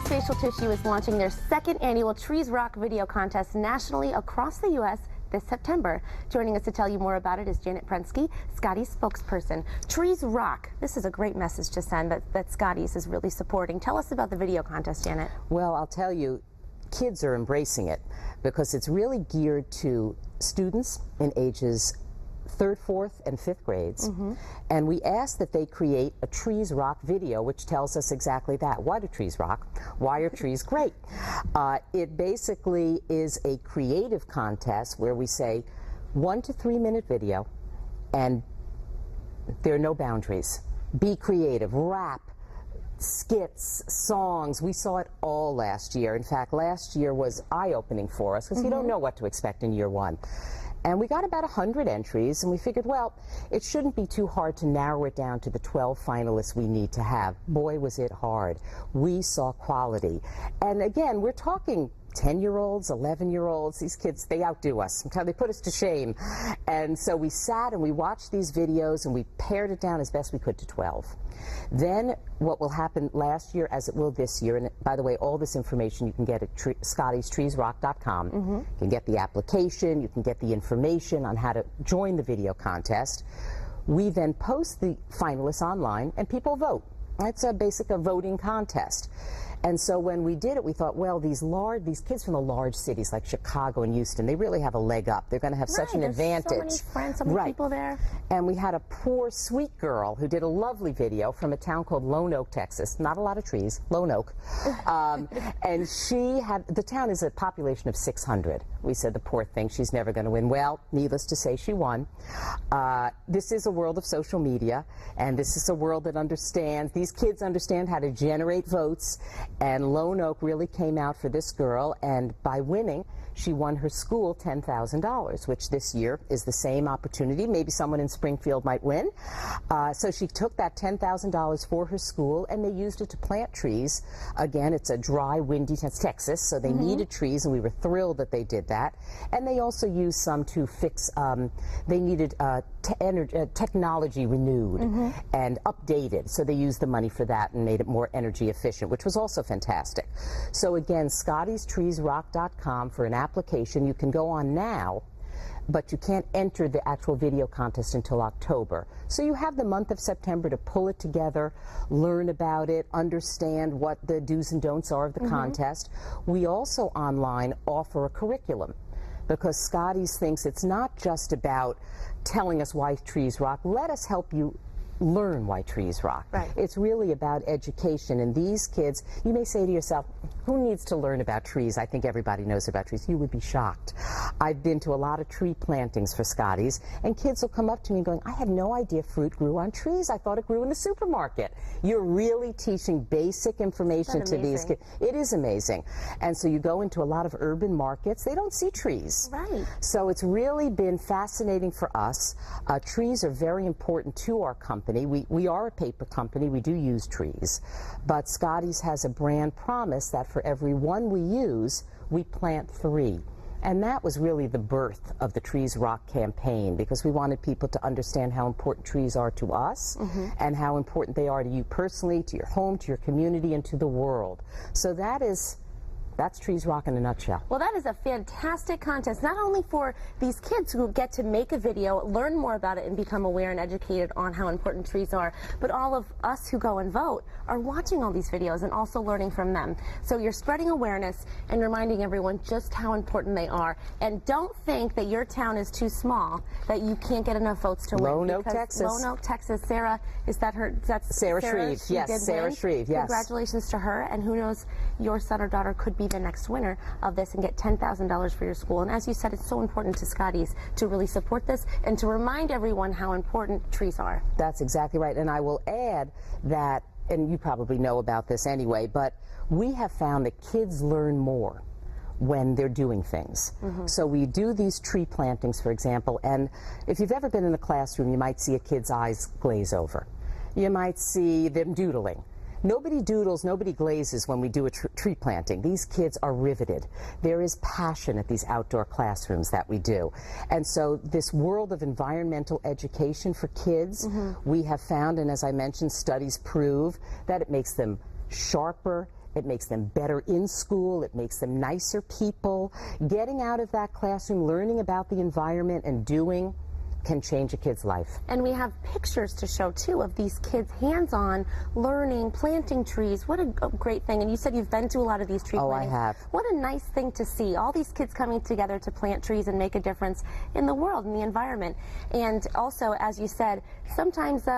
Scotties Facial Tissue is launching their second annual Trees Rock video contest nationally across the U.S. this September. Joining us to tell you more about it is Janet Prensky, Scotties spokesperson. Trees Rock. This is a great message to send that Scotties is really supporting. Tell us about the video contest, Janet. Well, I'll tell you, kids are embracing it because it's really geared to students in ages 3rd, 4th, and 5th grades. And we asked that they create a Trees Rock video, which tells us exactly that. Why do trees rock? Why are trees great? It basically is a creative contest where we say 1 to 3 minute video, and there are no boundaries. Be creative, rap, skits, songs. We saw it all last year. In fact, last year was eye-opening for us because you don't know what to expect in year one. And we got about 100 entries, and we figured, well, it shouldn't be too hard to narrow it down to the 12 finalists we need to have. Boy, was it hard. We saw quality. And again, we're talking 10-year-olds, 11-year-olds. These kids, they outdo us. They put us to shame. And so we sat and we watched these videos, and we pared it down as best we could to 12. Then what will happen last year, as it will this year, and by the way, all this information you can get at ScottiesTreesRock.com. You can get the application, you can get the information on how to join the video contest. We then post the finalists online, and people vote. It's a voting contest. And so when we did it, we thought, well, these kids from the large cities like Chicago and Houston, they really have a leg up. They're going to have such an advantage. So many friends, so many people there. And we had a poor, sweet girl who did a lovely video from a town called Lone Oak, Texas. Not a lot of trees, Lone Oak. And the town is a population of 600. We said, the poor thing, she's never going to win. Well, needless to say, she won. This is a world of social media, and this is a world that understands, these kids understand how to generate votes. And Lone Oak really came out for this girl, and by winning, she won her school $10,000, which this year is the same opportunity. Maybe someone in Springfield might win. So she took that $10,000 for her school, and they used it to plant trees. Again, it's a dry, windy, it's Texas, so they needed trees, and we were thrilled that they did that. And they also used some to fix, they needed technology renewed and updated, so they used the money for that and made it more energy efficient, which was also fantastic. So again, ScottiesTreesRock.com for an application. You can go on now, but you can't enter the actual video contest until October. So you have the month of September to pull it together, learn about it, understand what the do's and don'ts are of the contest. We also online offer a curriculum, because Scotties thinks it's not just about telling us why trees rock. Let us help you learn why trees rock. Right. It's really about education, and these kids, you may say to yourself, who needs to learn about trees? I think everybody knows about trees. You would be shocked. I've been to a lot of tree plantings for Scotties, and kids will come up to me going, I had no idea fruit grew on trees. I thought it grew in the supermarket. You're really teaching basic information to these kids. It is amazing. And so you go into a lot of urban markets, they don't see trees. Right. So it's really been fascinating for us. Trees are very important to our company. We are a paper company. We do use trees. But Scotties has a brand promise that for every one we use, we plant 3. And that was really the birth of the Trees Rock campaign, because we wanted people to understand how important trees are to us and how important they are to you personally, to your home, to your community, and to the world. So that's Trees Rock in a nutshell. Well, that is a fantastic contest, not only for these kids who get to make a video, learn more about it, and become aware and educated on how important trees are, but all of us who go and vote are watching all these videos and also learning from them. So you're spreading awareness and reminding everyone just how important they are. And don't think that your town is too small, that you can't get enough votes to win. Lone Oak, Texas. Lone Oak, Texas. Sarah, is that her? That's Sarah Shreve. Yes, Sarah Shreve. Yes. Congratulations to her, and who knows, your son or daughter could be the next winner of this and get $10,000 for your school. And as you said, it's so important to Scotties to really support this and to remind everyone how important trees are. That's exactly right. And I will add that, and you probably know about this anyway, but we have found that kids learn more when they're doing things. So we do these tree plantings, for example, and if you've ever been in a classroom, you might see a kid's eyes glaze over. You might see them doodling. Nobody doodles, nobody glazes when we do a tree planting. These kids are riveted. There is passion at these outdoor classrooms that we do. And so this world of environmental education for kids, we have found, and as I mentioned, studies prove that it makes them sharper, It makes them better in school. It makes them nicer people. Getting out of that classroom, learning about the environment and doing can change a kid's life. And we have pictures to show too of these kids hands-on learning, planting trees. What a great thing. And you said you've been to a lot of these tree plantings. Oh, I have. What a nice thing to see. All these kids coming together to plant trees and make a difference in the world, in the environment. And also, as you said, sometimes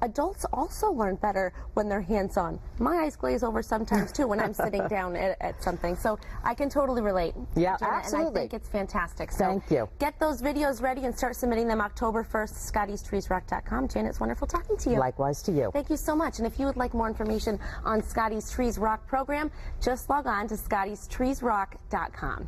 adults also learn better when they're hands-on. My eyes glaze over sometimes too when I'm sitting down at something. So I can totally relate. Yeah, Jenna, absolutely. And I think it's fantastic. So thank you. Get those videos ready and start submitting them October 1st, ScottiesTreesRock.com. Janet, it's wonderful talking to you. Likewise to you. Thank you so much. And if you would like more information on Scotties Trees Rock program, just log on to ScottiesTreesRock.com.